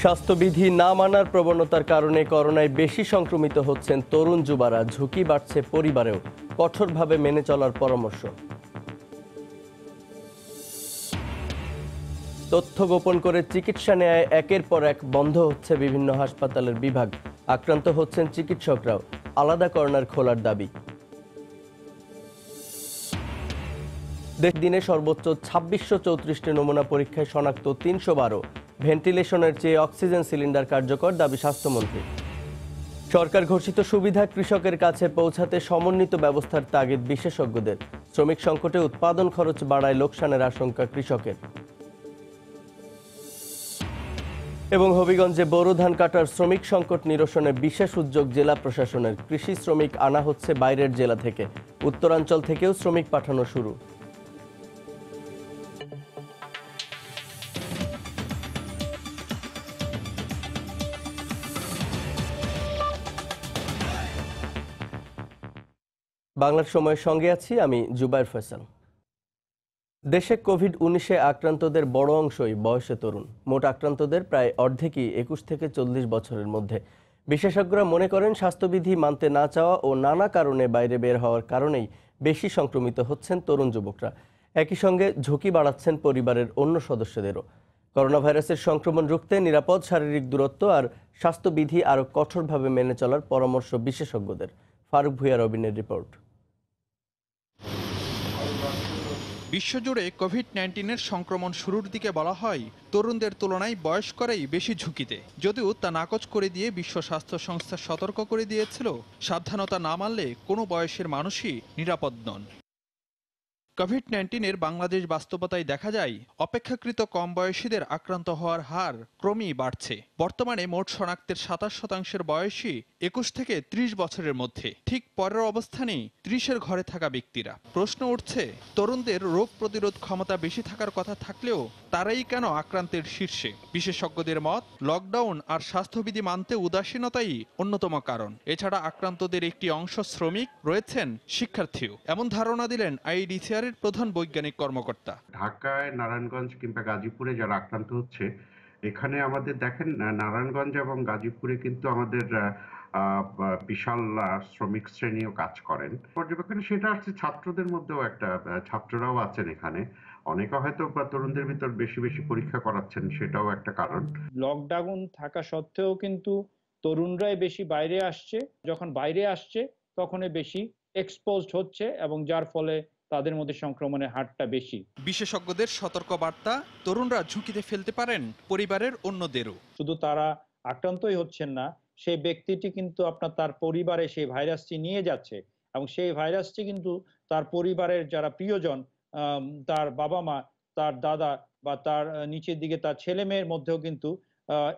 স্বাস্থ্যবিধি না মানার প্রবণতার কারণে করোনায় বেশি সংক্রমিত হচ্ছেন তরুণ যুবারা। ঝুঁকি বাড়ছে পরিবারেও। কঠোরভাবে মেনে চলার পরামর্শ। তথ্য গোপন করে চিকিৎসা নেয় একের পর এক বন্ধ হচ্ছে বিভিন্ন হাসপাতালের বিভাগ। আক্রান্ত হচ্ছেন চিকিৎসকরাও। আলাদা কর্নার খোলার দাবি। দিনে সর্বোচ্চ ২৬৩৪টি নমুনা পরীক্ষায় শনাক্ত ৩১২। ভেন্টিলেশনের চেয়ে অক্সিজেন সিলিন্ডার কার্যকর, দাবি স্বাস্থ্যমন্ত্রী। সরকার ঘোষিত সুবিধা কৃষকের কাছে পৌঁছাতে সমন্বিত ব্যবস্থার তাগিদ বিশেষজ্ঞদের। শ্রমিক সংকটে উৎপাদন খরচ বাড়ায় লোকসানের আশঙ্কা কৃষকের। এবং হবিগঞ্জে বোরো ধান কাটার শ্রমিক সংকট নিরসনে বিশেষ উদ্যোগ জেলা প্রশাসনের। কৃষি শ্রমিক আনা হচ্ছে বাইরের জেলা থেকে। উত্তরাঞ্চল থেকেও শ্রমিক পাঠানো শুরু। বাংলার সময়ের সঙ্গে আছি আমি জুবায়ের ফয়সাল। দেশে কোভিড-19 আক্রান্তদের বড় অংশই বয়সে তরুণ। মোট আক্রান্তদের প্রায় অর্ধেকই ২১ থেকে ৪০ বছরের মধ্যে। বিশেষজ্ঞরা মনে করেন স্বাস্থ্যবিধি মানতে না চাওয়া ও নানা কারণে বাইরে বের হওয়ার কারণেই বেশি সংক্রমিত হচ্ছেন তরুণ যুবকরা। একই সঙ্গে ঝুঁকি বাড়াচ্ছেন পরিবারের অন্য সদস্যদেরও। করোনা ভাইরাসের সংক্রমণ রুখতে নিরাপদ শারীরিক দূরত্ব আর স্বাস্থ্যবিধি আরও কঠোরভাবে মেনে চলার পরামর্শ বিশেষজ্ঞদের। ফারুক ভুঁইয়া রবিনের রিপোর্ট। বিশ্বজুড়ে কোভিড-19 সংক্রমণ শুরুর দিকে বলা হয় তরুণদের তুলনায় বয়স্করাই বেশি ঝুঁকিতে। যদিও তা নাকচ করে দিয়ে বিশ্ব স্বাস্থ্য সংস্থা সতর্ক করে দিয়েছিল, সাবধানতা না মানলে কোনো বয়সের মানুষই নিরাপদ নন। কোভিড-19 বাংলাদেশ বাস্তবতায় দেখা যায় অপেক্ষাকৃত কম বয়সীদের আক্রান্ত হওয়ার হার ক্রমেই বাড়ছে। বর্তমানে মোট শনাক্তের ২৭% বয়সী ২১ থেকে ৩০ বছরের মধ্যে। ঠিক পরের অবস্থানে ৩০-এর ঘরে থাকা ব্যক্তিরা। প্রশ্ন উঠছে, তরুণদের রোগ প্রতিরোধ ক্ষমতা বেশি থাকার কথা থাকলেও তারাই কেন আক্রান্তের শীর্ষে? বিশেষজ্ঞদের মত, লকডাউন আর স্বাস্থ্যবিধি মানতে উদাসীনতাই অন্যতম কারণ। এছাড়া আক্রান্তদের একটি অংশ শ্রমিক, রয়েছেন শিক্ষার্থীও। এমন ধারণা দিলেন আইইডিসিআর প্রধান বৈজ্ঞানিক কর্মকর্তা। ঢাকায়, নারায়ণগঞ্জ কিংবা গাজীপুরে যারা আক্রান্ত হচ্ছে, এখানে আমাদের দেখেন নারায়ণগঞ্জ এবং গাজীপুরে কিন্তু আমাদের বিশাল শ্রমিক শ্রেণীও কাজ করেন। পর্যবেক্ষণে সেটা আসছে ছাত্রদের মধ্যেও একটা, ছাত্ররাও আছেন এখানে। অনেকে হয়তো তরুণদের ভিতর বেশি বেশি পরীক্ষা করাচ্ছেন, সেটাও একটা কারণ। লকডাউন থাকা সত্ত্বেও কিন্তু তরুণরাই বেশি বাইরে আসছে। যখন বাইরে আসছে তখনই বেশি এক্সপোজড হচ্ছে এবং যার ফলে তাদের মধ্যে সংক্রমণের হারটা বেশি। বিশেষজ্ঞদের সতর্ক বার্তা, তরুণরা ঝুঁকিতে ফেলতে পারেন পরিবারের অন্যদেরও। শুধু তারা আক্রান্তই হচ্ছেন না, সেই ব্যক্তিটি কিন্তু আপনার তার পরিবারে সেই ভাইরাসটি নিয়ে যাচ্ছে এবং সেই ভাইরাসটি কিন্তু তার পরিবারের যারা প্রিয়জন, তার বাবা মা, তার দাদা বা তার নিচের দিকে তার ছেলে মেয়ের মধ্যেও কিন্তু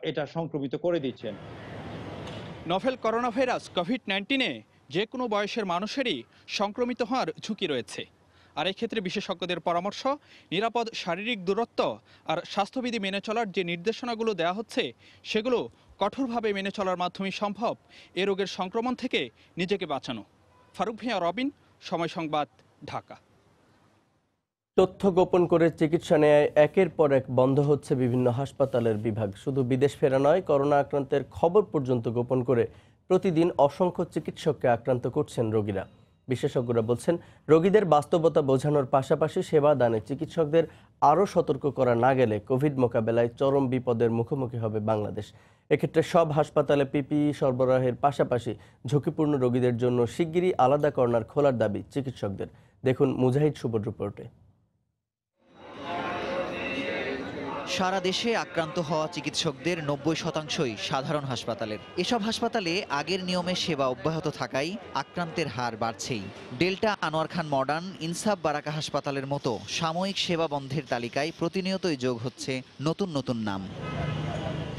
এটা সংক্রমিত করে দিচ্ছেন। নভেল করোনা ভাইরাস কোভিড-19 যে কোনো বয়সের মানুষেরই সংক্রমিত হওয়ার ঝুঁকি রয়েছে। আর এক্ষেত্রে বিশেষজ্ঞদের পরামর্শ, নিরাপদ শারীরিক দূরত্ব আর স্বাস্থ্যবিধি মেনে চলার যে নির্দেশনাগুলো দেওয়া হচ্ছে, সেগুলো কঠোরভাবে মেনে চলার মাধ্যমে সম্ভব এ রোগের সংক্রমণ থেকে নিজেকে বাঁচানো। ফারুক ভুঁইয়া, রবিন, সময় সংবাদ, ঢাকা। তথ্য গোপন করে চিকিৎসা নেয় একের পর এক বন্ধ হচ্ছে বিভিন্ন হাসপাতালের বিভাগ। শুধু বিদেশ ফেরা নয়, করোনা আক্রান্তের খবর পর্যন্ত গোপন করে প্রতিদিন অসংখ্য চিকিৎসককে আক্রান্ত করছেন রোগীরা। বিশেষজ্ঞরা বলছেন, রোগীদের বাস্তবতা বোঝানোর পাশাপাশি সেবা দানে চিকিৎসকদের আরও সতর্ক করা না গেলে কোভিড মোকাবেলায় চরম বিপদের মুখোমুখি হবে বাংলাদেশ। এক্ষেত্রে সব হাসপাতালে পিপিই সরবরাহের পাশাপাশি ঝুঁকিপূর্ণ রোগীদের জন্য শিগগিরই আলাদা কর্নার খোলার দাবি চিকিৎসকদের। দেখুন মুজাহিদ শুভর রিপোর্টে। সারা দেশে আক্রান্ত হওয়া চিকিৎসকদের ৯০%ই সাধারণ হাসপাতালের। এসব হাসপাতালে আগের নিয়মে সেবা অব্যাহত থাকায় আক্রান্তের হার বাড়ছেই। ডেল্টা, আনোয়ার খান মডার্ন, ইনসাফ, বারাকা হাসপাতালের মতো সাময়িক সেবা বন্ধের তালিকায় প্রতিনিয়তই যোগ হচ্ছে নতুন নতুন নাম।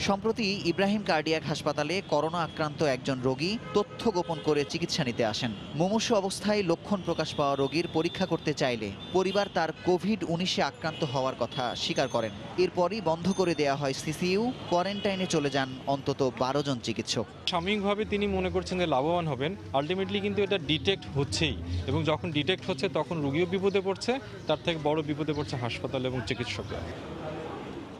সম্প্রতি ইব্রাহিম কার্ডিয়াক হাসপাতালে করোনা আক্রান্ত একজন রোগী তথ্য গোপন করে চিকিৎসা নিতে আসেন। মুমূর্ষু অবস্থায় লক্ষণ প্রকাশ পাওয়া রোগীর পরীক্ষা করতে চাইলে পরিবার তার কোভিড-19 আক্রান্ত হওয়ার কথা স্বীকার করেন। এরপরই বন্ধ করে দেয়া হয় সিসিইউ। কোয়ারেন্টাইনে চলে যান অন্তত ১২ জন চিকিৎসক। সাময়িকভাবে তিনি মনে করছেন যে লাভবান হবেন, আলটিমেটলি কিন্তু এটা ডিটেক্ট হচ্ছেই, এবং যখন ডিটেক্ট হচ্ছে তখন রোগীও বিপদে পড়ছে, তার থেকে বড় বিপদে পড়ছে হাসপাতাল এবং চিকিৎসকরা।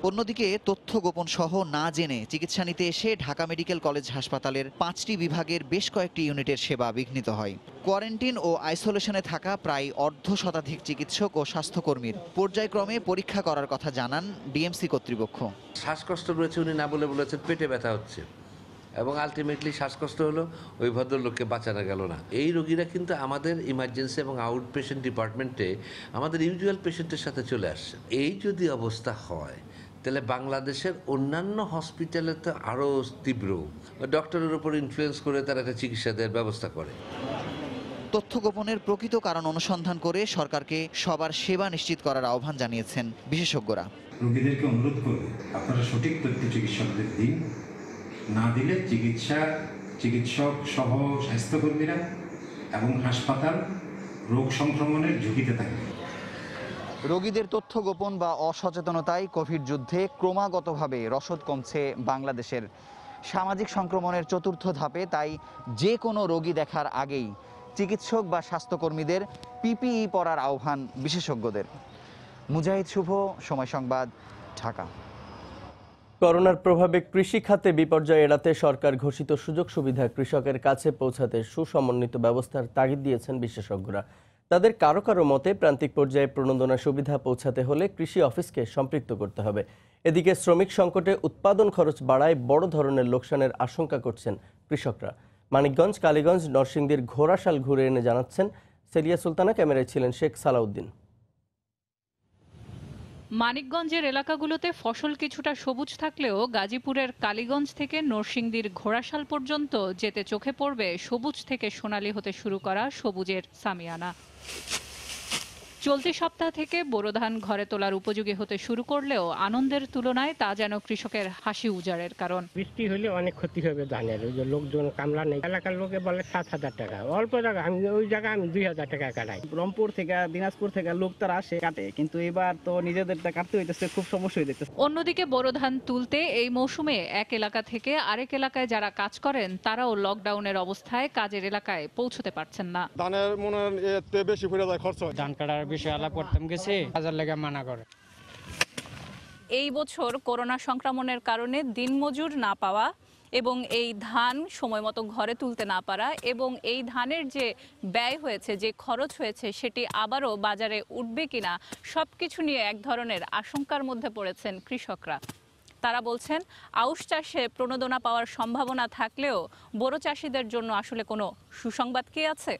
অন্যদিকে তথ্য গোপন সহ না জেনে চিকিৎসা নিতে এসে ঢাকা মেডিকেল কলেজ হাসপাতালের 5টি বিভাগের বেশ কয়েকটি ইউনিটের সেবা বিঘ্নিত হয়। কোয়ারেন্টিন ও আইসোলেশনে থাকা প্রায় অর্ধশতাধিক চিকিৎসক ও স্বাস্থ্যকর্মীর পর্যায়ক্রমে পরীক্ষা করার কথা জানান ডিএমসি কর্তৃপক্ষ। শ্বাসকষ্ট রয়েছে, উনি না বলেছেন পেটে ব্যথা হচ্ছে, এবং আলটিমেটলি শ্বাসকষ্ট হলো, ওই ভদ্রলোককে বাঁচানো গেল না। এই রোগীরা কিন্তু আমাদের ইমার্জেন্সি এবং আউট পেশেন্ট ডিপার্টমেন্টে আমাদের ইউজুয়াল পেশেন্টের সাথে চলে আসছে। এই যদি অবস্থা হয় তাহলে বাংলাদেশের অন্যান্য হসপিটালে তো আরও তীব্র, ডক্টরের উপর ইনফ্লুয়েন্স করে তারা একটা চিকিৎসা দেওয়ার ব্যবস্থা করে। তথ্য গোপনের প্রকৃত কারণ অনুসন্ধান করে সরকারকে সবার সেবা নিশ্চিত করার আহ্বান জানিয়েছেন বিশেষজ্ঞরা। রোগীদেরকে অনুরোধ করবে আপনারা সঠিক তথ্য চিকিৎসকদের দিন, না দিলে চিকিৎসক সহ স্বাস্থ্যকর্মীরা এবং হাসপাতাল রোগ সংক্রমণের ঝুঁকিতে থাকবে। রোগীদের তথ্য গোপন বা অসচেতনতায় কোভিড যুদ্ধে ক্রমাগতভাবে রসদ কমছে বাংলাদেশের। সামাজিক সংক্রমণের চতুর্থ ধাপে তাই যে কোনো রোগী দেখার আগেই চিকিৎসক বা স্বাস্থ্যকর্মীদের পিপিই পরার আহ্বান বিশেষজ্ঞদের। মুজাহিদ শুভ, সময় সংবাদ, ঢাকা। করোনার প্রভাবে কৃষি খাতে বিপর্যয় এড়াতে সরকার ঘোষিত সুযোগ সুবিধা কৃষকের কাছে পৌঁছাতে সুসমন্বিত ব্যবস্থার তাগিদ দিয়েছেন বিশেষজ্ঞরা। তাদের কারো কারো মতে প্রান্তিক পর্যায়ে প্রণোদনা সুবিধা পৌঁছাতে হলে কৃষি অফিসকে সম্পৃক্ত করতে হবে। এদিকে শ্রমিক সংকটে উৎপাদন খরচ বাড়ায় বড় ধরনের লোকসানের আশঙ্কা করছেন কৃষকরা। মানিকগঞ্জ, কালীগঞ্জ, নরসিংদীর ঘোড়াশাল ঘুরে এনে জানাচ্ছেন সেলিয়া সুলতানা। ক্যামেরায় ছিলেন শেখ সালাউদ্দিন। মানিকগঞ্জের এলাকাগুলোতে ফসল কিছুটা সবুজ থাকলেও গাজীপুরের কালীগঞ্জ থেকে নরসিংদীর ঘোড়াশাল পর্যন্ত যেতে চোখে পড়বে সবুজ থেকে সোনালী হতে শুরু করা সবুজের সামিয়ানা। চলতি সপ্তাহ থেকে বোরো ধান ঘরে তোলার উপযোগী হতে শুরু করলেও আনন্দের তুলনায় তা যেন কৃষকের হাসি উজাড়ের কারণ। বৃষ্টি হলে অনেক ক্ষতি হবে ধানের, ওই যে লোকজন কামলা নেই, এলাকার লোকে বলে 7,000 টাকা, অল্প জায়গা, আমি ওই জায়গায় আমি 2,000 টাকা কাটাই। রংপুর থেকে, দিনাজপুর থেকে লোক তারা আসে কাটে, কিন্তু এবার তো নিজেদেরটা কাটতে হইতেছে, খুব সমস্যা হইতেছে। অন্যদিকে বোরো ধান তুলতে এই মৌসুমে এক এলাকা থেকে আরেক এলাকায় যারা কাজ করেন তারাও লকডাউনের অবস্থায় কাজের এলাকায় পৌঁছতে পারছেন না। ধানের মনে বেশি পড়ে যায় খরচ, ধান কাটার বিষয়ে আলাপ করতাম গেছে, হাজার লেগে মানা করে। এই বছর করোনা সংক্রমণের কারণে দিনমজুর না পাওয়া এবং এই ধান সময় মতো ঘরে তুলতে না পারা এবং এই ধানের যে ব্যয় হয়েছে, যে খরচ হয়েছে, সেটি আবারও বাজারে উঠবে কিনা সবকিছু নিয়ে এক ধরনের আশঙ্কার মধ্যে পড়েছেন কৃষকরা। তারা বলছেন আউশ চাষে প্রণোদনা পাওয়ার সম্ভাবনা থাকলেও বোরো চাষিদের জন্য আসলে কোনো সুসংবাদ কি আছে?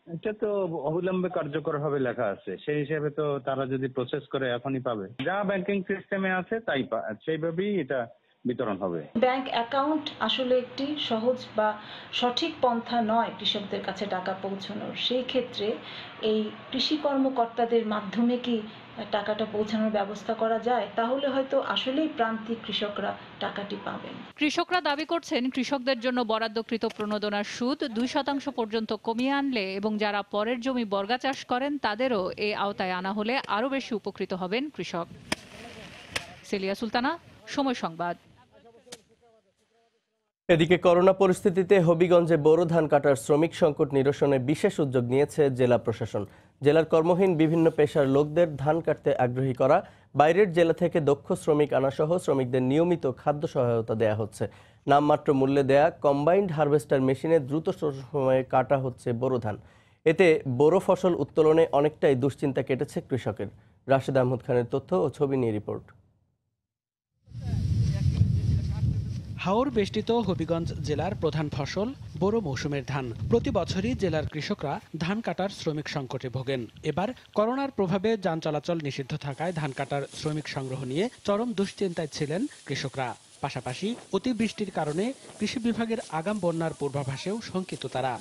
এটা তো অবিলম্বে কার্যকর হবে লেখা আছে, সেই হিসেবে তো তারা যদি প্রসেস করে এখনই পাবে। যা ব্যাংকিং সিস্টেমে আছে তাই সেইভাবেই এটা বিতরণ হবে। ব্যাংক অ্যাকাউন্ট আসলে একটি সহজ বা সঠিক পন্থা নয় কৃষকদের কাছে টাকা পৌঁছানোর। সেই ক্ষেত্রে এই কৃষি কর্মকর্তাদের মাধ্যমে কি টাকাটা পৌঁছানোর ব্যবস্থা করা যায়, তাহলে হয়তো আসলেই প্রান্তিক কৃষকরা টাকাটি পাবেন। কৃষকরা দাবি করছেন কৃষকদের জন্য বরাদ্দকৃত প্রণোদনার সুদ 2% পর্যন্ত কমিয়ে আনলে এবং যারা পরের জমি বর্গা চাষ করেন তাদেরও এই আওতায় আনা হলে আরও বেশি উপকৃত হবেন কৃষক। সেলিয়া সুলতানা, সময় সংবাদ। এদিকে করোনা পরিস্থিতিতে হবিগঞ্জে বোরো ধান কাটার শ্রমিক সংকট নিরসনে বিশেষ উদ্যোগ নিয়েছে জেলা প্রশাসন। জেলার কর্মহীন বিভিন্ন পেশার লোকদের ধান কাটতে আগ্রহী করা, বাইরের জেলা থেকে দক্ষ শ্রমিক আনাসহ শ্রমিকদের নিয়মিত খাদ্য সহায়তা দেয়া হচ্ছে। নামমাত্র মূল্যে দেয়া কম্বাইন্ড হারভেস্টার মেশিনে দ্রুত সময়ে কাটা হচ্ছে বোরো ধান। এতে বোরো ফসল উত্তোলনে অনেকটাই দুশ্চিন্তা কেটেছে কৃষকের। রাশেদ আহমদ খানের তথ্য ও ছবি নিয়ে রিপোর্ট। হাওর বেষ্টিত হবিগঞ্জ জেলার প্রধান ফসল বোরো মৌসুমের ধান। প্রতি বছরই জেলার কৃষকরা ধান কাটার শ্রমিক সংকটে ভোগেন। এবার করোনার প্রভাবে যান চলাচল নিষিদ্ধ থাকায় ধান কাটার শ্রমিক সংগ্রহ নিয়ে চরম দুশ্চিন্তায় ছিলেন কৃষকরা। পাশাপাশি অতিবৃষ্টির কারণে কৃষি বিভাগের আগাম বন্যার পূর্বাভাসেও শঙ্কিত তারা।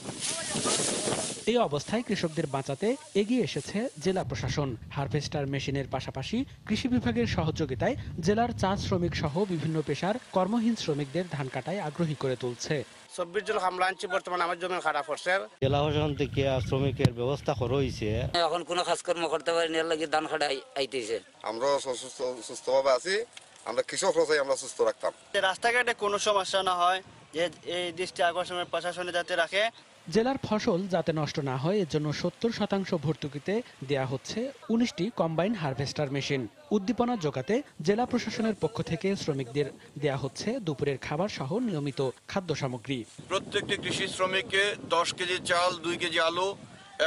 এই অবস্থায় কৃষকদের বাঁচাতে এগিয়ে এসেছে জেলা প্রশাসন। হারভেস্টার মেশিনের পাশাপাশি কৃষি বিভাগের সহযোগিতায় জেলার চা শ্রমিক সহ বিভিন্ন পেশার কর্মহীন শ্রমিকদের ধান কাটায় আগ্রহী করে তুলছে। 24 জন কামলা আনছি, বর্তমানে আমার জমি খারাপ হচ্ছে। জেলা প্রশাসন থেকে শ্রমিকের ব্যবস্থা করা হয়েছে, এখন কোনো কাজকর্ম করতে পারি না, লাগে ধান কাটা আইতেছে। আমরা সুস্থভাবে আছি, আমরা কৃষকরা চাই আমরা সুস্থ রাখতাম। রাস্তাঘাটে কোনো সমস্যা না হয়, যে এই দৃষ্টি আকর্ষণের প্রশাসনে যাতে রাখে জেলার ফসল যাতে নষ্ট না হয় এর জন্য 70% ভর্তুকিতে দেয়া হচ্ছে 19টি কম্বাইন হারভেস্টার মেশিন। উদ্দীপনা জোগাতে জেলা প্রশাসনের পক্ষ থেকে শ্রমিকদের দেয়া হচ্ছে দুপুরের খাবার সহ নিয়মিত খাদ্য সামগ্রী। প্রত্যেকটি কৃষি শ্রমিককে 10 কেজি চাল, 2 কেজি আলু,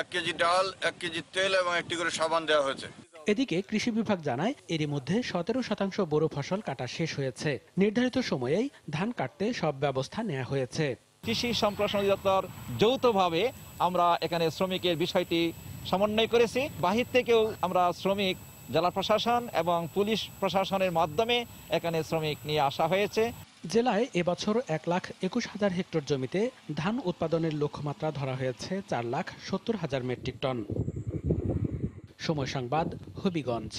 1 কেজি ডাল, 1 কেজি তেল এবং 1টি করে সাবান দেওয়া হয়েছে। এদিকে কৃষি বিভাগ জানায় এরই মধ্যে 17% বোরো ফসল কাটা শেষ হয়েছে। নির্ধারিত সময়েই ধান কাটতে সব ব্যবস্থা নেওয়া হয়েছে। কৃষি সম্প্রসারণ অধিদপ্তর যৌথভাবে আমরা এখানে শ্রমিকের বিষয়টি সমন্বয় করেছি। বাহির থেকেও আমরা শ্রমিক, জেলা প্রশাসন এবং পুলিশ প্রশাসনের মাধ্যমে এখানে শ্রমিক নিয়ে আসা হয়েছে। জেলায় এবছর 1,21,000 হেক্টর জমিতে ধান উৎপাদনের লক্ষ্যমাত্রা ধরা হয়েছে 4,70,000 মেট্রিক টন। সময় সংবাদ, হবিগঞ্জ।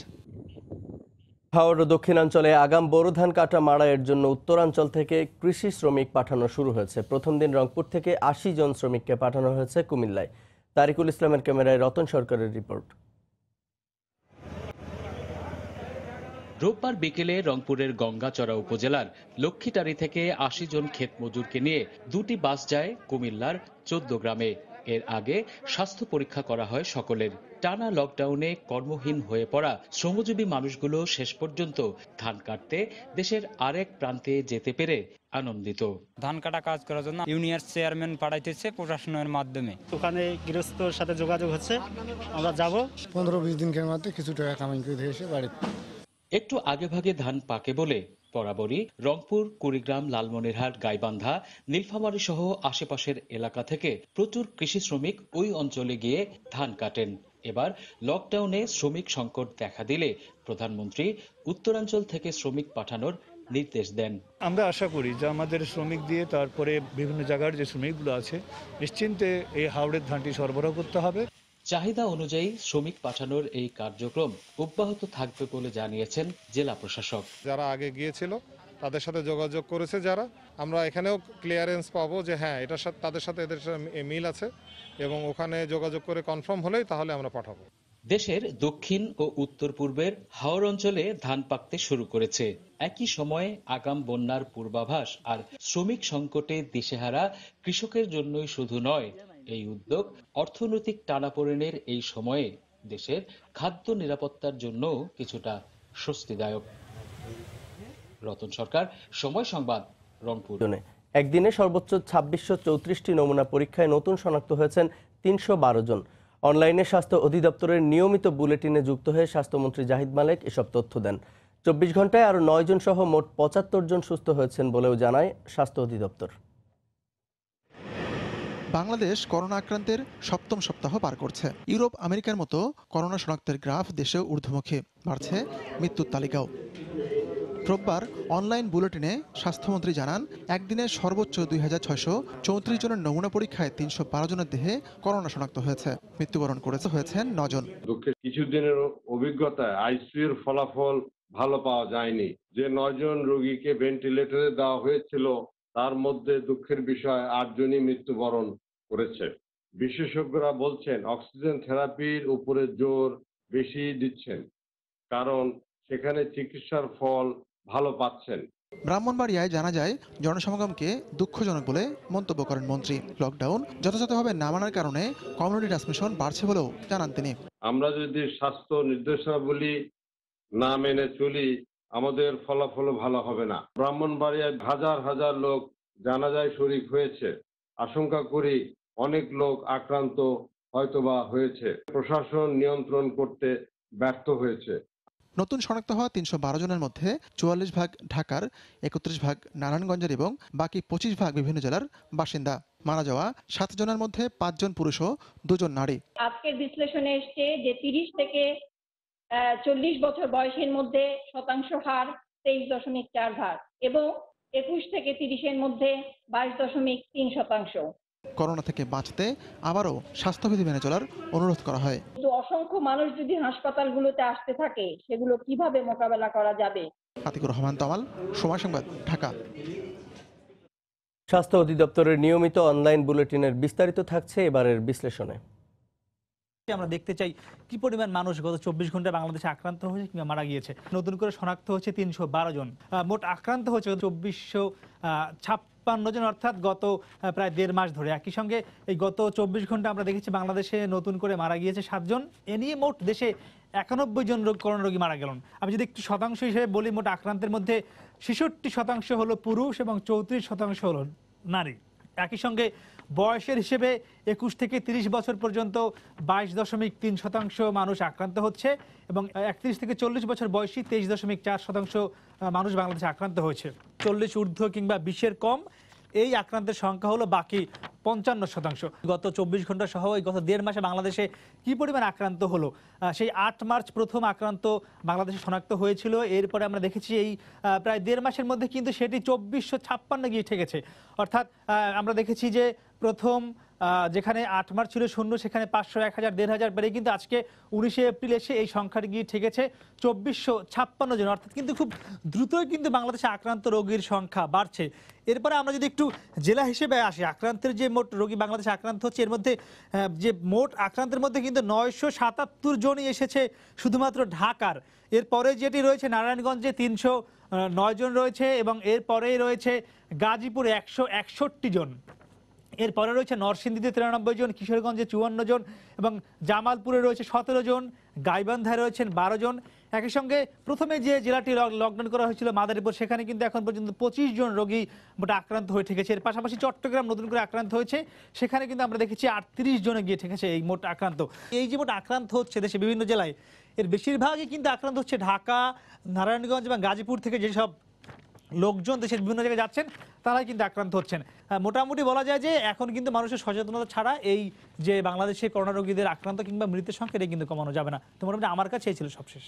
হাওর দক্ষিণাঞ্চলে আগাম বোরো ধান কাটা মাড়াইয়ের জন্য উত্তরাঞ্চল থেকে কৃষি শ্রমিক পাঠানো শুরু হয়েছে। প্রথম দিন রংপুর থেকে 80 জন শ্রমিককে পাঠানো হয়েছে কুমিল্লায়। তারিকুল ইসলামের ক্যামেরায় রতন সরকারের রিপোর্ট। রোববার বিকেলে রংপুরের গঙ্গাচড়া উপজেলার লক্ষ্মীটারি থেকে 80 জন ক্ষেত মজুরকে নিয়ে দুটি বাস যায় কুমিল্লার 14 গ্রামে। এর আগে স্বাস্থ্য পরীক্ষা করা হয় সকলের। টানা লকডাউনে কর্মহীন হয়ে পড়া শ্রমজীবী মানুষগুলো শেষ পর্যন্ত ধান কাটতে দেশের আরেক প্রান্তে যেতে পেরে আনন্দিত। ধান কাটা কাজ করার জন্য ইউনিয়ন চেয়ারম্যান পাঠাইতেছে প্রশাসনের মাধ্যমে। ওখানে গৃহস্থর সাথে যোগাযোগ হচ্ছে, আমরা যাব 15-20 দিনের মধ্যে কিছু টাকা কামাই করে এসে বাড়িতে। একটু আগে ভাগে ধান পাকে বলে বরাবরই রংপুর, কুড়িগ্রাম, লালমনিরহাট, গাইবান্ধা, নীলফামারী সহ আশেপাশের এলাকা থেকে প্রচুর কৃষি শ্রমিক ওই অঞ্চলে গিয়ে ধান কাটেন। এবার লকডাউনে শ্রমিক সংকট দেখা দিলে প্রধানমন্ত্রী উত্তরাঞ্চল থেকে শ্রমিক পাঠানোর নির্দেশ দেন। আমরা আশা করি যে আমাদের শ্রমিক দিয়ে তারপরে বিভিন্ন জায়গার যে শ্রমিকগুলো আছে নিশ্চিন্তে এই হাওড়ের ধানটি সরবরাহ করতে হবে। চাহিদা অনুযায়ী শ্রমিক পাঠানোর এই কার্যক্রম অব্যাহত থাকবে বলে জানিয়েছেন জেলা প্রশাসক। যারা আগে গিয়েছিল তাদের সাথে যোগাযোগ করেছে, যারা আমরা এখানেও ক্লিয়ারেন্স পাবো যে হ্যাঁ এটার সাথে তাদের সাথে এদের মিল আছে এবং ওখানে যোগাযোগ করে কনফার্ম হলেই তাহলে আমরা পাঠাবো। দেশের দক্ষিণ ও উত্তর পূর্বের হাওর অঞ্চলে ধান পাকতে শুরু করেছে। একই সময়ে আগাম বন্যার পূর্বাভাস আর শ্রমিক সংকটে দিশেহারা কৃষকের জন্যই শুধু নয়, এই উদ্যোগ অর্থনৈতিক টানাপোড়েনের এই সময়ে দেশের খাদ্য নিরাপত্তার জন্য কিছুটা স্বস্তিদায়ক। রতন সরকার, সময় সংবাদ, রংপুর। একদিনে সর্বোচ্চ 2634টি নমুনা পরীক্ষায় নতুন শনাক্ত হয়েছেন 312 জন। অনলাইনে স্বাস্থ্য অধিদপ্তরের নিয়মিত বুলেটিনে যুক্ত হয়ে স্বাস্থ্যমন্ত্রী জাহিদ মালেক এসব তথ্য দেন। 24 ঘন্টায় আরও 9 জন সহ মোট 75 জন সুস্থ হয়েছেন বলেও জানায় স্বাস্থ্য অধিদপ্তর। বাংলাদেশ করোনা আক্রান্তের 7ম সপ্তাহ পার করছে। ইউরোপ, আমেরিকার মতো করোনা শনাক্তের গ্রাফ দেশেও ঊর্ধ্বমুখী, বাড়ছে মৃত্যুর তালিকাও। রোববার অনলাইন বুলেটিনে স্বাস্থ্যমন্ত্রী জানান, একদিনে সর্বোচ্চ 2634 জনের নমুনা পরীক্ষায় 312 জনের দেহে করোনা শনাক্ত হয়েছে। মৃত্যুবরণ হয়েছেন 9 জন। দুঃখের কিছুদিনের অভিজ্ঞতায় আইসিইউর ফলাফল ভালো পাওয়া যায়নি। যে 9 জন রোগীকে ভেন্টিলেটরে দেওয়া হয়েছিল তার মধ্যে দুঃখের বিষয় 8 জনই মৃত্যুবরণ করেছে। বিশেষজ্ঞরা বলছেন অক্সিজেন থেরাপির উপরে জোর বেশি দিচ্ছেন, কারণ সেখানে চিকিৎসার ফল ভালো পাচ্ছেন। ব্রাহ্মণবাড়িয়ায় জানা যায় জনসমাগমকে দুঃখজনক বলে মন্তব্য করেন মন্ত্রী। লকডাউন যথাযথভাবে না মানার কারণে কমিউনিটি ট্রান্সমিশন বাড়ছে বলেও জানান তিনি। আমরা যদি স্বাস্থ্য নির্দেশাবলী না মেনে চলি আমাদের ফলাফল ভালো হবে না। ব্রাহ্মণবাড়িয়ায় হাজার হাজার লোক জানাজায় শরীক হয়েছে। আশঙ্কা করি অনেক লোক আক্রান্ত হয়তোবা হয়েছে। প্রশাসন নিয়ন্ত্রণ করতে ব্যর্থ হয়েছে। নতুন শনাক্ত হওয়া 312 জনের মধ্যে 44 ভাগ ঢাকার, 31 ভাগ নারায়ণগঞ্জের এবং বাকি 25 ভাগ বিভিন্ন জেলার বাসিন্দা। মারা যাওয়া 7 জনের মধ্যে 5 জন পুরুষ ও 2 জন নারী। আজকের বিশ্লেষণে এসছে যে 30 থেকে 40 বছর বয়সের মধ্যে শতাংশ হার 23.4 ভাগ এবং 21 থেকে 30-এর মধ্যে 22.3%। করোনা থেকে বাঁচতে আবারও স্বাস্থ্যবিধি মেনে চলার অনুরোধ করা হয়। কিন্তু অসংখ্য মানুষ যদি হাসপাতালগুলোতে আসতে থাকে সেগুলো কিভাবে মোকাবেলা করা যাবে? আতিকুর রহমান তমাল, সময় সংবাদ, ঢাকা। স্বাস্থ্য অধিদপ্তরের নিয়মিত অনলাইন বুলেটিনের বিস্তারিত থাকছে এবারের বিশ্লেষণে। আমরা দেখতে চাই কি পরিমাণ মানুষ গত 24 ঘন্টায় বাংলাদেশে আক্রান্ত হয়েছে কিংবা মারা গিয়েছে। নতুন করে শনাক্ত হয়েছে 312 জন, মোট আক্রান্ত হয়েছে 2456 জন, অর্থাৎ গত প্রায় 1.5 মাস ধরে। একই সঙ্গে এই গত 24 ঘন্টা আমরা দেখেছি বাংলাদেশে নতুন করে মারা গিয়েছে 7 জন। এ নিয়ে মোট দেশে 91 জন করোনা রোগী মারা গেলেন। আমি যদি একটু শতাংশ হিসেবে বলি, মোট আক্রান্তের মধ্যে 66% হলো পুরুষ এবং 34% হলো নারী। একই সঙ্গে বয়সের হিসেবে 21 থেকে 30 বছর পর্যন্ত 22.3% মানুষ আক্রান্ত হচ্ছে এবং 31 থেকে 40 বছর বয়সী 23.4% মানুষ বাংলাদেশে আক্রান্ত হয়েছে। 40 ঊর্ধ্ব কিংবা 20-এর কম এই আক্রান্তের সংখ্যা হলো বাকি 55%। গত 24 ঘন্টা সহ এই গত 1.5 মাসে বাংলাদেশে কি পরিমাণ আক্রান্ত হলো, সেই 8 মার্চ প্রথম আক্রান্ত বাংলাদেশে শনাক্ত হয়েছিল। এরপরে আমরা দেখেছি এই প্রায় 1.5 মাসের মধ্যে কিন্তু সেটি 2456 গিয়ে ঠেকেছে। অর্থাৎ আমরা দেখেছি যে প্রথম যেখানে 8 মার্চ ছিল 0, সেখানে 500, 1000, 1500 বেড়ে কিন্তু আজকে 19শে এপ্রিল এসে এই সংখ্যাটি গিয়ে ঠেকেছে 2456 জন। অর্থাৎ কিন্তু খুব দ্রুতই কিন্তু বাংলাদেশে আক্রান্ত রোগীর সংখ্যা বাড়ছে। এরপরে আমরা যদি একটু জেলা হিসেবে আসি, আক্রান্তের যে মোট রোগী বাংলাদেশে আক্রান্ত হচ্ছে, এর মধ্যে যে মোট আক্রান্তের মধ্যে কিন্তু 977 জনই এসেছে শুধুমাত্র ঢাকার। এরপরে যেটি রয়েছে নারায়ণগঞ্জে 309 জন রয়েছে এবং এরপরেই রয়েছে গাজীপুরে 161 জন। এরপরে রয়েছে নরসিংদীতে 93 জন, কিশোরগঞ্জে 54 জন এবং জামালপুরে রয়েছে 17 জন, গাইবান্ধায় রয়েছেন 12 জন। একই সঙ্গে প্রথমে যে জেলাটি লকডাউন করা হয়েছিল মাদারীপুর, সেখানে কিন্তু এখন পর্যন্ত 25 জন রোগী মোটা আক্রান্ত হয়ে ঠেকেছে। এর পাশাপাশি চট্টগ্রাম নতুন করে আক্রান্ত হয়েছে, সেখানে কিন্তু আমরা দেখেছি 38 জনে গিয়ে ঠেকেছে এই মোট আক্রান্ত। এই যে মোট আক্রান্ত হচ্ছে দেশে বিভিন্ন জেলায়, এর বেশিরভাগই কিন্তু আক্রান্ত হচ্ছে ঢাকা, নারায়ণগঞ্জ এবং গাজীপুর থেকে যেসব লোকজন দেশের বিভিন্ন জায়গায় যাচ্ছেন তারাই কিন্তু আক্রান্ত হচ্ছেন। মোটামুটি বলা যায় যে এখন কিন্তু মানুষের সচেতনতা ছাড়া এই যে বাংলাদেশে করোনা রোগীদের আক্রান্ত কিংবা মৃতের সংখ্যা এটা কিন্তু কমানো যাবে না। তো মোটামুটি আমার কাছে এই ছিল সবশেষ।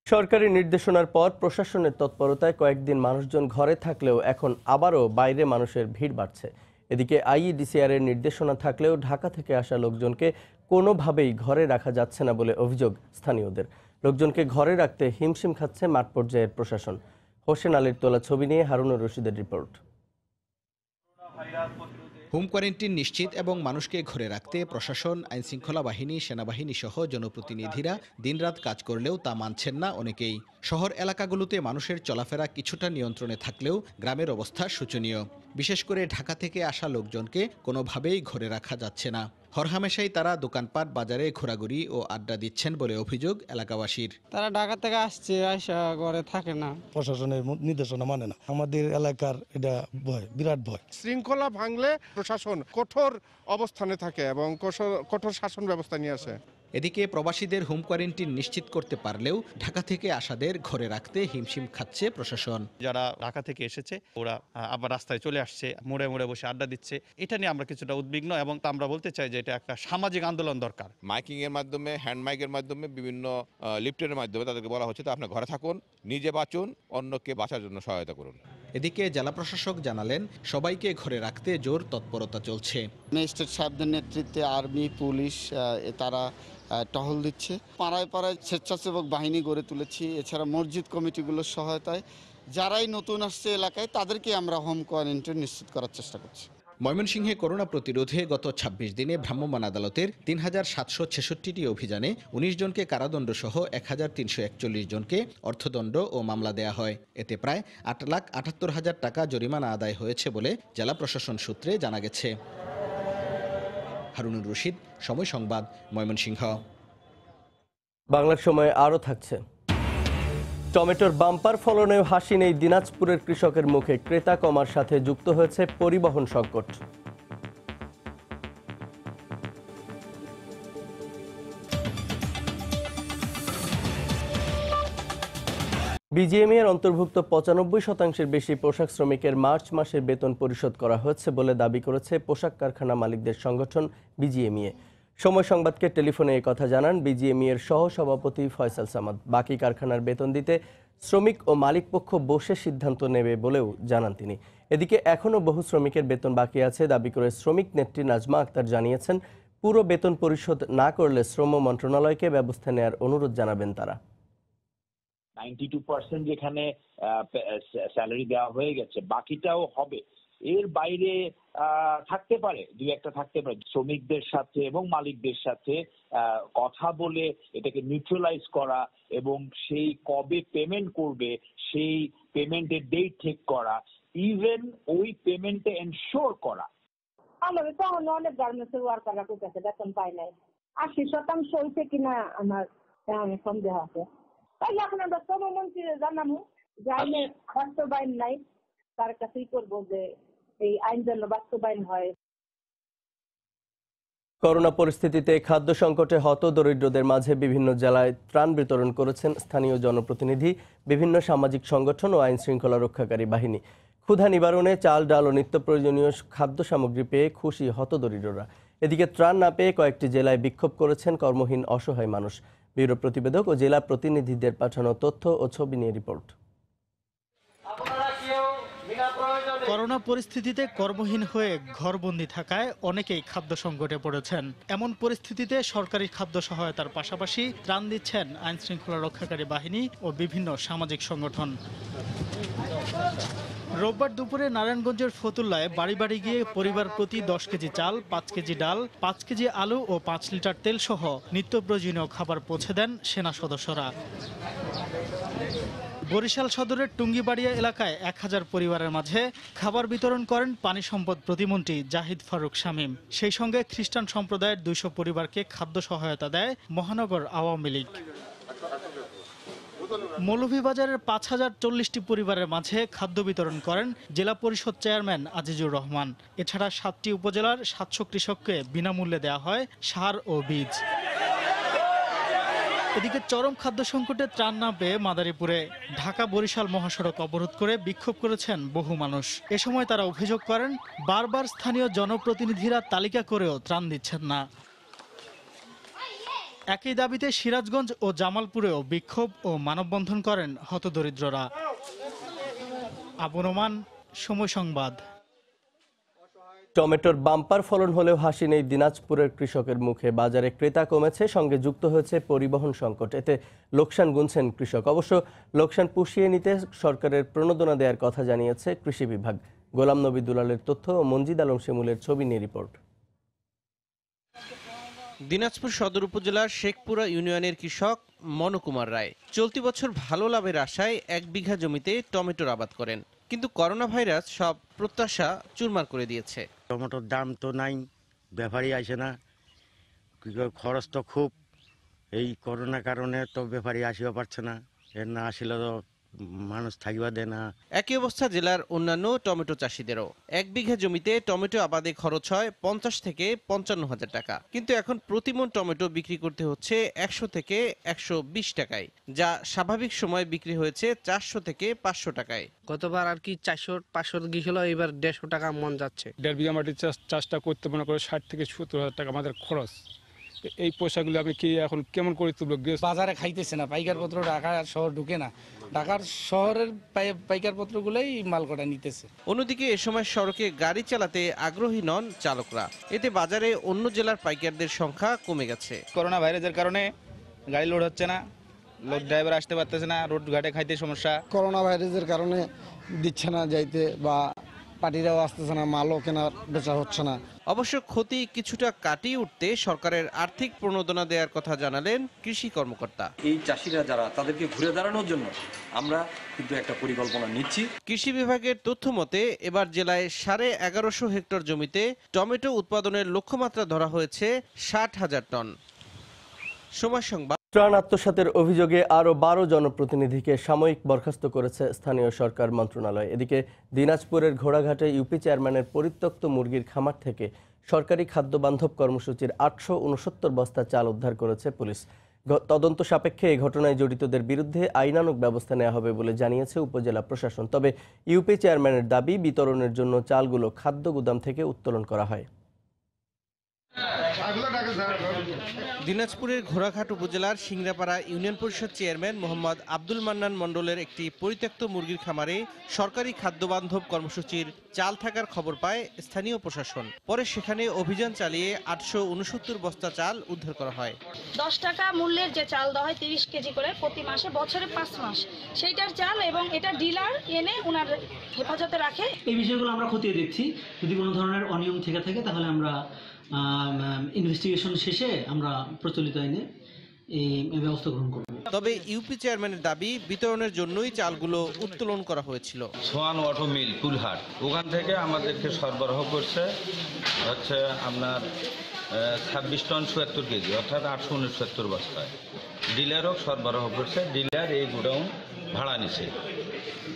সরকারি নির্দেশনার পর প্রশাসনের তৎপরতায় কয়েকদিন মানুষজন ঘরে থাকলেও এখন আবারও বাইরে মানুষের ভিড় বাড়ছে। এদিকে আইইডিসিআর এর নির্দেশনা থাকলেও ঢাকা থেকে আসা লোকজনকে কোনোভাবেই ঘরে রাখা যাচ্ছে না বলে অভিযোগ স্থানীয়দের। লোকজনকে ঘরে রাখতে হিমশিম খাচ্ছে মাঠ পর্যায়ের প্রশাসন। হোসেন আলীর তোলা ছবি নিয়ে হারুনুর রশিদের রিপোর্ট। হোম কোয়ারেন্টিন নিশ্চিত এবং মানুষকে ঘরে রাখতে প্রশাসন, আইনশৃঙ্খলা বাহিনী, সেনাবাহিনী সহ জনপ্রতিনিধিরা দিনরাত কাজ করলেও তা মানছেন না অনেকেই। শহর এলাকাগুলোতে মানুষের চলাফেরা কিছুটা নিয়ন্ত্রণে থাকলেও গ্রামের অবস্থা শোচনীয়। বিশেষ করে ঢাকা থেকে আসা লোকজনকে কোনোভাবেই ঘরে রাখা যাচ্ছে না। হরহামেশাই তারা দোকানপাট, বাজারে ঘোরাঘুরি ও আড্ডা দিচ্ছেন বলে অভিযোগ এলাকাবাসীর। তারা ঢাকা থেকে আসছে, আসা ঘরে থাকে না, প্রশাসনের নির্দেশনা মানে না। আমাদের এলাকার এটা ভয়, বিরাট ভয়। শৃঙ্খলা ভাঙলে প্রশাসন কঠোর অবস্থানে থাকে এবং কঠোর শাসন ব্যবস্থা নিয়ে আসে। এদিকে প্রবাসীদের হোম কোয়ারেন্টিন নিশ্চিত করতে পারলেও ঢাকা থেকে আসাদের ঘরে রাখতে হিমশিম খাচ্ছে প্রশাসন। যারা ঢাকা থেকে এসেছে ওরা আবার রাস্তায় চলে আসছে, মোড়ে মোড়ে বসে আড্ডা দিচ্ছে। এটা নিয়ে আমরা কিছুটা উদ্বিগ্ন এবং আমরা বলতে চাই যে এটা একটা সামাজিক আন্দোলন দরকার। মাইকিং এর মাধ্যমে, হ্যান্ড মাইকের মাধ্যমে, বিভিন্ন লিফটের মাধ্যমে তাদেরকে বলা হচ্ছে আপনি ঘরে থাকুন, নিজে বাঁচুন, অন্যকে বাঁচার জন্য সহায়তা করুন। এদিকে জেলা প্রশাসক জানালেন সবাইকে ঘরে রাখতে জোর তৎপরতা চলছে। ম্যাজিস্ট্রেট সাহেবদের নেতৃত্বে আর্মি, পুলিশ তারা টহল দিচ্ছে। পাড়ায় পাড়ায় স্বেচ্ছাসেবক বাহিনী গড়ে তুলেছি। এছাড়া মসজিদ কমিটিগুলোর সহায়তায় যারাই নতুন আসছে এলাকায় তাদেরকে আমরা হোম কোয়ারেন্টাইন নিশ্চিত করার চেষ্টা করছি। ময়মনসিংহে করোনা প্রতিরোধে গত 26 দিনে ভ্রাম্যমাণ আদালতের 3766টি অভিযানে 19 জনকে কারাদণ্ড সহ 1341 জনকে অর্থদণ্ড ও মামলা দেয়া হয়। এতে প্রায় 8,78,000 টাকা জরিমানা আদায় হয়েছে বলে জেলা প্রশাসন সূত্রে জানা গেছে। হারুনুর রশিদ, সময় সংবাদ, ময়মনসিংহ। বাংলার সময় আরও থাকছে। টমেটোর বাম্পার ফলনেও হাসি নেই দিনাজপুরের কৃষকের মুখে। ক্রেতা কমার সাথে যুক্ত হয়েছে পরিবহন সংকট। বিজিএমইএ এর অন্তর্ভুক্ত 95% বেশি পোশাক শ্রমিকের মার্চ মাসের বেতন পরিশোধ করা হয়েছে বলে দাবি করেছে পোশাক কারখানা মালিকদের সংগঠন বিজিএমইএ। সময় সংবাদকে টেলিফোনে এই কথা জানান বিজিএমইএ এর সহ সভাপতি ফয়সাল সামাদ। বাকি কারখানার বেতন দিতে শ্রমিক ও মালিক পক্ষ বসে সিদ্ধান্ত নেবে বলেও জানান তিনি। এদিকে এখনও বহু শ্রমিকের বেতন বাকি আছে দাবি করে শ্রমিক নেত্রী নাজমা আক্তার জানিয়েছেন পুরো বেতন পরিশোধ না করলে শ্রম মন্ত্রণালয়কে ব্যবস্থা নেওয়ার অনুরোধ জানাবেন তারা। 92% যেখানে স্যালারি দেওয়া হয়ে গেছে, বাকিটাও হবে। এর বাইরে থাকতে পারে, দুই একটা থাকতে পারে। শ্রমিকদের সাথে এবং মালিকদের সাথে কথা বলে এটাকে নিউট্রালাইজ করা এবং সেই কবে পেমেন্ট করবে সেই পেমেন্টের ডেট ঠিক করা, ইভেন ওই পেমেন্টে এনশোর করা। আমাদের তো অনেক গার্মেন্টসের ওয়ার্কাররা করতেছে, বেতন পায় নাই। 80% হয়েছে কিনা আমার সন্দেহ আছে। তাই এখন আমরা শ্রমমন্ত্রী জানাবো যে আইনের বাস্তবায়ন নাই, তার কাছেই করবো যে এই আইন যেন বাস্তবায়ন হয়। করোনা পরিস্থিতিতে খাদ্য সংকটে হতদরিদ্রদের মাঝে বিভিন্ন জেলায় ত্রাণ বিতরণ করেছেন স্থানীয় জনপ্রতিনিধি, বিভিন্ন সামাজিক সংগঠন ও আইন শৃঙ্খলা রক্ষাকারী বাহিনী। ক্ষুধা নিবারণে চাল, ডাল ও নিত্য প্রয়োজনীয় খাদ্য সামগ্রী পেয়ে খুশি হতদরিদ্ররা। এদিকে ত্রাণ না পেয়ে কয়েকটি জেলায় বিক্ষোভ করেছেন কর্মহীন অসহায় মানুষ। ব্যুরো প্রতিবেদক ও জেলা প্রতিনিধিদের পাঠানো তথ্য ও ছবি নিয়ে রিপোর্ট। করোনা পরিস্থিতিতে কর্মহীন হয়ে ঘরবন্দি থাকায় অনেকেই খাদ্য সংকটে পড়েছেন। এমন পরিস্থিতিতে সরকারি খাদ্য সহায়তার পাশাপাশি ত্রাণ দিচ্ছেন আইন শৃঙ্খলা রক্ষাকারী বাহিনী ও বিভিন্ন সামাজিক সংগঠন। রোববার দুপুরে নারায়ণগঞ্জের ফতুল্লায় বাড়ি বাড়ি গিয়ে পরিবার প্রতি 10 কেজি চাল, 5 কেজি ডাল, 5 কেজি আলু ও 5 লিটার তেল সহ নিত্য প্রয়োজনীয় খাবার পৌঁছে দেন সেনা সদস্যরা। বরিশাল সদরের টুঙ্গিবাড়িয়া এলাকায় 1000 পরিবারের মাঝে খাবার বিতরণ করেন পানি সম্পদ প্রতিমন্ত্রী জাহিদ ফারুক শামীম। সেই সঙ্গে খ্রিস্টান সম্প্রদায়ের 200 পরিবারকে খাদ্য সহায়তা দেয় মহানগর আওয়ামী লীগ। মৌলভীবাজারের 5040টি পরিবারের মাঝে খাদ্য বিতরণ করেন জেলা পরিষদ চেয়ারম্যান আজিজুর রহমান। এছাড়া 7টি উপজেলার 700 কৃষককে বিনামূল্যে দেওয়া হয় সার ও বীজ। এদিকে চরম খাদ্য সংকটে ত্রাণ না পেয়ে মাদারীপুরে ঢাকা বরিশাল মহাসড়ক অবরোধ করে বিক্ষোভ করেছেন বহু মানুষ। এ সময় তারা অভিযোগ করেন, বারবার স্থানীয় জনপ্রতিনিধিরা তালিকা করেও ত্রাণ দিচ্ছেন না। একই দাবিতে সিরাজগঞ্জ ও জামালপুরেও বিক্ষোভ ও মানববন্ধন করেন হতদরিদ্ররা। আবু নোমান, সময় সংবাদ। টমেটোর বাম্পার ফলন হলেও হাসি নেই দিনাজপুরের কৃষকের মুখে। বাজারে ক্রেতা কমেছে, সঙ্গে যুক্ত হয়েছে পরিবহন সংকট। এতে লোকসান গুনছেন কৃষক। অবশ্য লোকসান পুষিয়ে নিতে সরকারের প্রণোদনা দেওয়ার কথা জানিয়েছে কৃষি বিভাগ। গোলাম নবী দুলালের তথ্য ও মঞ্জিদ আলম শিমুলের ছবি নিয়ে রিপোর্ট। দিনাজপুর সদর উপজেলার শেখপুরা ইউনিয়নের কৃষক মনকুমার রায় চলতি বছর ভালো লাভের আশায় 1 বিঘা জমিতে টমেটোর আবাদ করেন, কিন্তু করোনা ভাইরাস সব প্রত্যাশা চুরমার করে দিয়েছে। টমেটোর দাম তো নাই, ব্যাপারী আসে না, খরচ তো খুব। এই করোনার কারণে তো ব্যাপারী আসিও পারছে না, এর না আসলে তো মানুষ থাকিবা দেয় না। একই অবস্থা জেলার অন্যান্য টমেটো চাষিদেরও। 1 বিঘা জমিতে টমেটো আবাদে খরচ হয় 50 থেকে 55 হাজার টাকা, কিন্তু এখন প্রতি মণ টমেটো বিক্রি করতে হচ্ছে 100 থেকে 120 টাকায়, যা স্বাভাবিক সময় বিক্রি হয়েছে 400 থেকে 500 টাকায়। গতবার আর কি 400-500 গিয়েছিল, এবার 150 টাকা মন যাচ্ছে। 1.5 বিঘা মাটির চাষটা করতে মনে করে 60 থেকে 70 হাজার টাকা আমাদের খরচ। এই পয়সাগুলো আমি কি এখন কেমন করে তুলব? বাজারে খাইতেছে না, পাইকার পত্র ঢাকা শহর ঢুকে না, ঢাকার শহরের পাইকার পত্রগুলোই মাল কটা নিতেছে। অন্যদিকে এ সময় সড়কে গাড়ি চালাতে আগ্রহী নন চালকরা। এতে বাজারে অন্য জেলার পাইকারদের সংখ্যা কমে গেছে। করোনা ভাইরাসের কারণে গাড়ি লোড হচ্ছে না, লোড ড্রাইভার আসতে পারতেছে না, রোড ঘাটে খাইতে সমস্যা। করোনা ভাইরাসের কারণে দিচ্ছে না যাইতে, বা পার্টিরাও আসতেছে না, মালও কেনা বেচা হচ্ছে না। অবশ্য ক্ষতি কিছুটা কাটিয়ে উঠতে সরকারের আর্থিক প্রণোদনা দেওয়ার কথা জানালেন কৃষি কর্মকর্তা। এই চাষিরা যারা, তাদেরকে ঘুরে দাঁড়ানোর জন্য আমরা কিন্তু একটা পরিকল্পনা নিচ্ছি। কৃষি বিভাগের তথ্য মতে এবার জেলায় 1150 হেক্টর জমিতে টমেটো উৎপাদনের লক্ষ্যমাত্রা ধরা হয়েছে 60,000 টন। সময় সংবাদ। ত্রাণ আত্মসাতের অভিযোগে আরও 12 জনপ্রতিনিধিকে সাময়িক বরখাস্ত করেছে স্থানীয় সরকার মন্ত্রণালয়। এদিকে দিনাজপুরের ঘোড়াঘাটে ইউপি চেয়ারম্যানের পরিত্যক্ত মুরগির খামার থেকে সরকারি খাদ্য বান্ধব কর্মসূচির 869 বস্তা চাল উদ্ধার করেছে পুলিশ। তদন্ত সাপেক্ষে এই ঘটনায় জড়িতদের বিরুদ্ধে আইনানুগ ব্যবস্থা নেওয়া হবে বলে জানিয়েছে উপজেলা প্রশাসন। তবে ইউপি চেয়ারম্যানের দাবি, বিতরণের জন্য চালগুলো খাদ্য গুদাম থেকে উত্তোলন করা হয়। দিনাজপুরের ঘোড়াঘাট উপজেলার সিংড়াপাড়া ইউনিয়ন পরিষদ চেয়ারম্যান মোহাম্মদ আব্দুল মান্নান মণ্ডলের একটি পরিত্যক্ত মুরগির খামারে সরকারি খাদ্যবান্ধব কর্মসূচির চাল থাকার খবর পায় স্থানীয় প্রশাসন। পরে সেখানে অভিযান চালিয়ে 869 বস্তা চাল উদ্ধার করা হয়। 10 টাকা মূল্যের যে চাল দেওয়া হয় 30 কেজি করে প্রতি মাসে, বছরে 5 মাস সেইটার চাল, এবং এটা ডিলার এনে ওনার হেফাজতে রাখে। এই বিষয়গুলো আমরা খতিয়ে দেখছি। যদি কোনো ধরনের অনিয়ম থেকে থাকে তাহলে আমরা ইনভেস্টিগেশন শেষে আমরা প্রচলিত আইনে এই ব্যবস্থা গ্রহণ করব। তবে ইউপি চেয়ারম্যানের দাবি বিতরণের জন্যই চালগুলো উত্তোলন করা হয়েছিল। সোয়ান অটো মিল কুলহাট, ওখান থেকে আমাদেরকে সরবরাহ করছে হচ্ছে আপনার 26 টন ৭৪ কেজি, অর্থাৎ 869 বস্তায়। ডিলারও সরবরাহ করছে, ডিলার এই গোডাউন ভাড়া নিছে,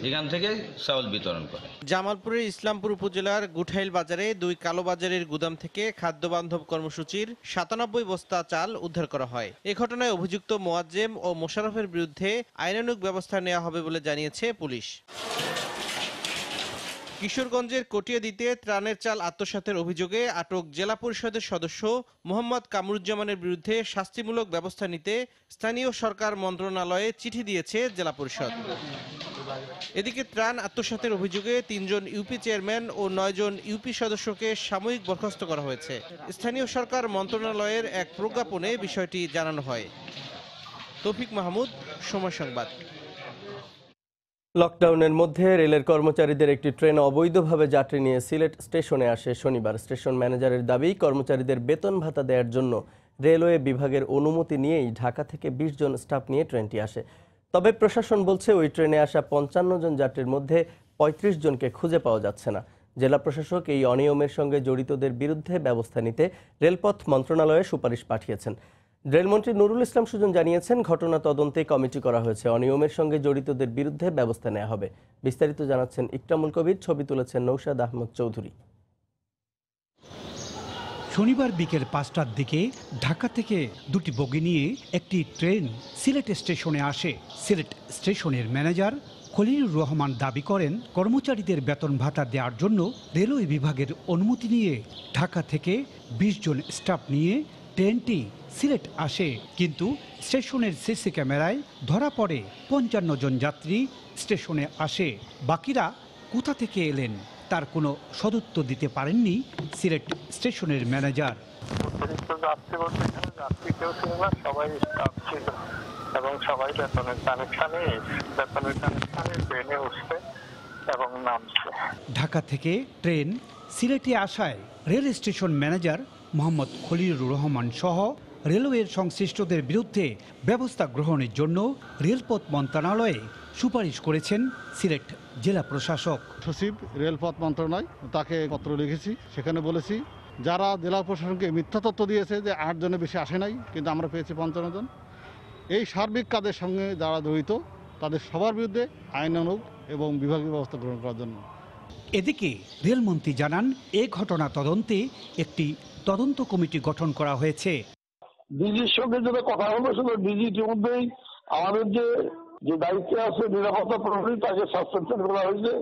এখান থেকে চাউল বিতরণ করে। জামালপুরের ইসলামপুর উপজেলার গুঠাইল বাজারে 2 কালোবাজারের গুদাম থেকে খাদ্যবান্ধব কর্মসূচির 97 বস্তা চাল উদ্ধার করা হয়। এ ঘটনায় অভিযুক্ত মোয়াজ্জেম ও মোশাররফের বিরুদ্ধে আইনানুগ ব্যবস্থা নেওয়া হবে বলে জানিয়েছে পুলিশ। কিশোরগঞ্জের কটিয়াদীতে ত্রাণের চাল আত্মসাতের অভিযোগে আটক জেলা পরিষদের সদস্য মোহাম্মদ কামরুজ্জামানের বিরুদ্ধে শাস্তিমূলক ব্যবস্থা নিতে স্থানীয় সরকার মন্ত্রণালয়ে চিঠি দিয়েছে জেলা পরিষদ। এদিকে ত্রাণ আত্মসাতের অভিযোগে 3 জন ইউপি চেয়ারম্যান ও 9 জন ইউপি সদস্যকে সাময়িক বরখাস্ত করা হয়েছে। স্থানীয় সরকার মন্ত্রণালয়ের এক প্রজ্ঞাপনে বিষয়টি জানানো হয়। তৌফিক মাহমুদ, সময় সংবাদ। লকডাউনের মধ্যে রেলের কর্মচারীদের একটি ট্রেন অবৈধভাবে যাত্রী নিয়ে সিলেট স্টেশনে আসে শনিবার। স্টেশন ম্যানেজারের দাবি, কর্মচারীদের বেতন ভাতা দেওয়ার জন্য রেলওয়ে বিভাগের অনুমতি নিয়েই ঢাকা থেকে 20 জন স্টাফ নিয়ে ট্রেনটি আসে। তবে প্রশাসন বলছে ওই ট্রেনে আসা 55 জন যাত্রীর মধ্যে 35 জনকে খুঁজে পাওয়া যাচ্ছে না। জেলা প্রশাসক এই অনিয়মের সঙ্গে জড়িতদের বিরুদ্ধে ব্যবস্থা নিতে রেলপথ মন্ত্রণালয়ে সুপারিশ পাঠিয়েছেন। রেলমন্ত্রী নুরুল ইসলাম সুজন জানিয়েছেন, ঘটনা তদন্তে কমিটি করা হয়েছে, অনিয়মের সঙ্গে জড়িতদের বিরুদ্ধে ব্যবস্থা নেওয়া হবে। বিস্তারিত জানাচ্ছেন ইকরামুল কবির, ছবি তুলেছেন নৌশাদ আহমদ চৌধুরী। শনিবার বিকেল 5টার দিকে ঢাকা থেকে 2টি বগি নিয়ে একটি ট্রেন সিলেট স্টেশনে আসে। সিলেট স্টেশনের ম্যানেজার খলিলুর রহমান দাবি করেন, কর্মচারীদের বেতন ভাতা দেওয়ার জন্য রেলওয়ে বিভাগের অনুমতি নিয়ে ঢাকা থেকে 20 জন স্টাফ নিয়ে ট্রেনটি সিলেট আসে। কিন্তু স্টেশনের সিসি ক্যামেরায় ধরা পড়ে 55 জন যাত্রী স্টেশনে আসে। বাকিরা কোথা থেকে এলেন তার কোনো সদুত্তর দিতে পারেননি সিলেট স্টেশনের ম্যানেজার। এবং সবাই বেতনের কানেকশনে ট্রেনে উঠছে এবং নামছে। ঢাকা থেকে ট্রেন সিলেটে আসায় rail station manager Mohammad Khalilur Rahman সহ রেলওয়ের সংশ্লিষ্টদের বিরুদ্ধে ব্যবস্থা গ্রহণের জন্য রেলপথ মন্ত্রণালয়ে সুপারিশ করেছেন সিলেট জেলা প্রশাসক। সচিব রেলপথ মন্ত্রণালয়, তাকে পত্র লিখেছি, সেখানে বলেছি যারা জেলা প্রশাসনকে মিথ্যা তথ্য দিয়েছে যে 8 জনের বেশি আসে নাই, কিন্তু আমরা পেয়েছি 55 জন। এই সার্বিক কাজের সঙ্গে যারা জড়িত তাদের সবার বিরুদ্ধে আইনানুগ এবং বিভাগীয় ব্যবস্থা গ্রহণ করার জন্য। এদিকে রেলমন্ত্রী জানান, এই ঘটনা তদন্তে একটি তদন্ত কমিটি গঠন করা হয়েছে। ডিজির সঙ্গে যেটা কথা হলো, সেটা ডিজি ইতিমধ্যেই আমাদের যে দায়িত্বে আছে নিরাপত্তা প্রহরী, তাকে সাসপেনশন করা হয়েছে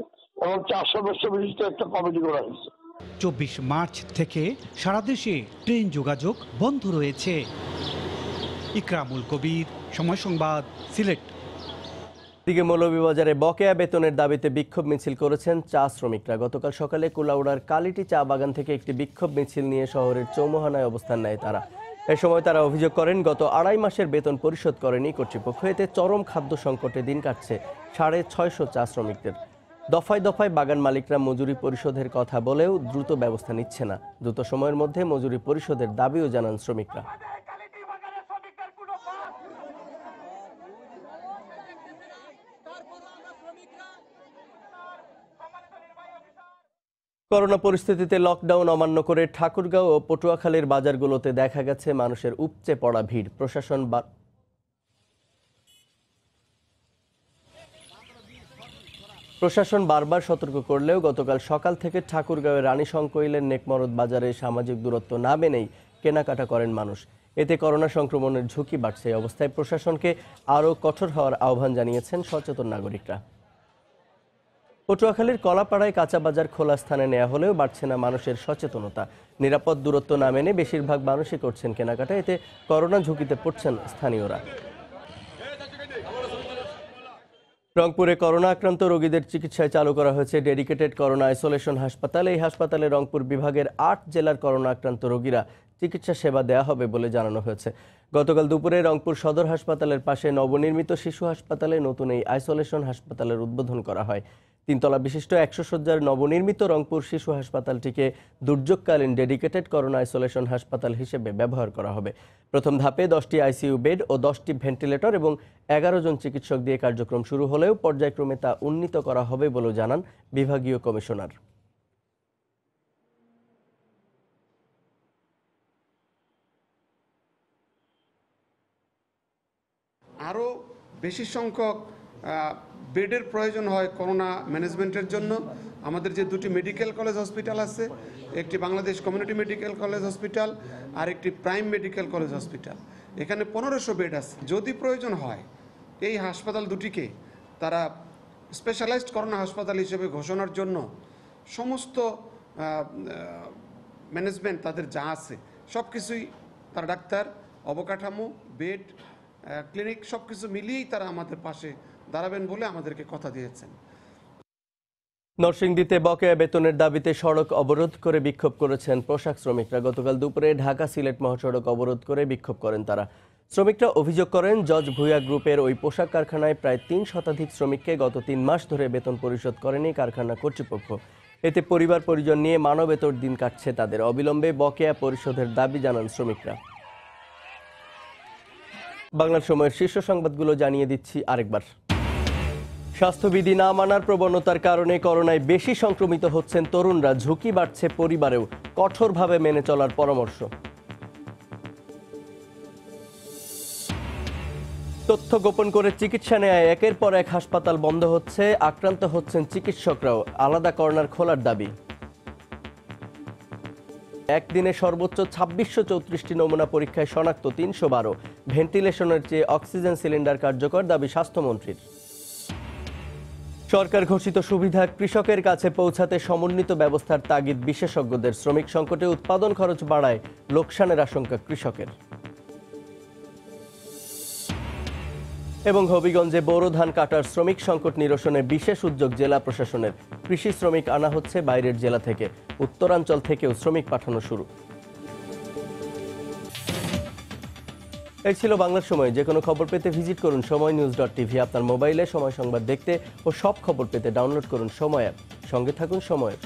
এবং 4 সদস্য বিশিষ্ট একটা কমিটি করা হয়েছে। 24 মার্চ থেকে সারা দেশে ট্রেন যোগাযোগ বন্ধ রয়েছে। ইকরামুল কবির, সময় সংবাদ, সিলেট। দিকে মৌলভীবাজারে বকেয়া বেতনের দাবিতে বিক্ষোভ মিছিল করেছেন চা শ্রমিকরা। গতকাল সকালে কুলাউড়ার কালিটি চা বাগান থেকে একটি বিক্ষোভ মিছিল নিয়ে শহরের চৌমুহনায় অবস্থান নেয় তারা। এ সময় তারা অভিযোগ করেন, গত 2.5 মাসের বেতন পরিশোধ করেনি কর্তৃপক্ষ। এতে চরম খাদ্য সংকটে দিন কাটছে 650 চা শ্রমিকদের। দফায় দফায় বাগান মালিকরা মজুরি পরিশোধের কথা বলেও দ্রুত ব্যবস্থা নিচ্ছে না। দ্রুত সময়ের মধ্যে মজুরি পরিশোধের দাবিও জানান শ্রমিকরা। করোনা পরিস্থিতিতে লকডাউন অমান্য করে ঠাকুরগাঁও ও পটুয়াখালীর বাজারগুলোতে দেখা গেছে মানুষের উপচে পড়া ভিড়। প্রশাসন বারবার সতর্ক করলেও গতকাল সকাল থেকে ঠাকুরগাঁওয়ের রানীশঙ্কৈলের নেকমরদ বাজারে সামাজিক দূরত্ব না মেনেই কেনাকাটা করেন মানুষ। এতে করোনা সংক্রমণের ঝুঁকি বাড়ছে। এই অবস্থায় প্রশাসনকে আরও কঠোর হওয়ার আহ্বান জানিয়েছেন সচেতন নাগরিকরা। পটুয়াখালীর কলাপাড়ায় কাঁচা বাজার খোলা স্থানে নেওয়া হলেও বাড়ছে না মানুষের সচেতনতা। নিরাপদ দূরত্ব না মেনে বেশিরভাগ মানুষই করছেন কেনাকাটা, এতে করোনা ঝুঁকিতে পড়ছেন স্থানীয়রা। রংপুরে করোনা আক্রান্ত রোগীদের চিকিৎসায় চালু করা হয়েছে ডেডিকেটেড করোনা আইসোলেশন হাসপাতাল। এই হাসপাতালে রংপুর বিভাগের ৮ জেলার করোনা আক্রান্ত রোগীরা চিকিৎসা সেবা দেওয়া হবে বলে জানানো হয়েছে। গতকাল দুপুরে রংপুর সদর হাসপাতালের পাশে নবনির্মিত শিশু হাসপাতালে নতুন এই আইসোলেশন হাসপাতালের উদ্বোধন করা হয়। 3 তলা বিশিষ্ট 100 শয্যার নবনির্মিত রংপুর শিশু হাসপাতালটিকে দুর্যোগকালীন ডেডিকেটেড করোনা আইসোলেশন হাসপাতাল হিসেবে ব্যবহার করা হবে। প্রথম ধাপে 10টি আইসিইউ বেড ও 10টি ভেন্টিলেটর এবং 11 জন চিকিৎসক দিয়ে কার্যক্রম শুরু হলেও পর্যায়ক্রমে তা উন্নীত করা হবে বলে জানান বিভাগীয় কমিশনার। আরও বেশি সংখ্যক বেডের প্রয়োজন হয় করোনা ম্যানেজমেন্টের জন্য। আমাদের যে 2টি মেডিকেল কলেজ হসপিটাল আছে, একটি Bangladesh community medical college hospital আর একটি প্রাইম মেডিকেল কলেজ হসপিটাল, এখানে 1500 বেড আছে। যদি প্রয়োজন হয় এই হাসপাতাল দুটিকে তারা স্পেশালাইজড করোনা হাসপাতাল হিসেবে ঘোষণার জন্য সমস্ত ম্যানেজমেন্ট তাদের যা আছে সব কিছুই, তার ডাক্তার, অবকাঠামো, বেড, ক্লিনিক সব কিছু মিলিয়েই তারা আমাদের পাশে দাঁড়াবেন বলে আমাদেরকে কথা দিয়েছেন। নরসিংদীতে বকেয়া বেতনের দাবিতে সড়ক অবরোধ করে বিক্ষোভ করেছেন পোশাক শ্রমিকরা। গতকাল দুপুরে ঢাকা সিলেট মহাসড়ক অবরোধ করে বিক্ষোভ করেন তারা। শ্রমিকরা অভিযোগ করেন জজ ভুঁইয়া গ্রুপের ওই পোশাক কারখানায় প্রায় 3 শতাধিক শ্রমিককে গত 3 মাস ধরে বেতন পরিশোধ করেনি কারখানা কর্তৃপক্ষ। এতে পরিবার পরিজন নিয়ে মানবেতর দিন কাটছে তাদের। অবিলম্বে বকেয়া পরিশোধের দাবি জানান শ্রমিকরা। বাংলার সময়ের শীর্ষ সংবাদগুলো জানিয়ে দিচ্ছি আরেকবার। স্বাস্থ্যবিধি না মানার প্রবণতার কারণে করোনায় বেশি সংক্রমিত হচ্ছেন তরুণরা। ঝুঁকি বাড়ছে পরিবারেও, কঠোরভাবে মেনে চলার পরামর্শ। তথ্য গোপন করে চিকিৎসা নেয় একের পর এক হাসপাতাল বন্ধ হচ্ছে, আক্রান্ত হচ্ছেন চিকিৎসকরাও। আলাদা কর্নার খোলার দাবি। একদিনে সর্বোচ্চ 2634টি নমুনা পরীক্ষায় শনাক্ত 312। ভেন্টিলেশনের চেয়ে অক্সিজেন সিলিন্ডার কার্যকর, দাবি স্বাস্থ্যমন্ত্রীর। সরকার ঘোষিত সুবিধা কৃষকের কাছে পৌঁছাতে সমন্বিত ব্যবস্থার তাগিদ বিশেষজ্ঞদের। শ্রমিক সংকটে উৎপাদন খরচ বাড়ায় লোকসানের আশঙ্কা কৃষকের। এবং হবিগঞ্জে বোরো ধান কাটার শ্রমিক সংকট নিরসনে বিশেষ উদ্যোগ জেলা প্রশাসনের। কৃষি শ্রমিক আনা হচ্ছে বাইরের জেলা থেকে, উত্তরাঞ্চল থেকেও শ্রমিক পাঠানো শুরু। এই ছিল বাংলার সময়। যে কোনো খবর পেতে ভিজিট করুন সময়নিউজ.tv। আপনার মোবাইলে সময় সংবাদ দেখতে ও সব খবর পেতে ডাউনলোড করুন সময় অ্যাপ। সঙ্গে থাকুন সময়ের।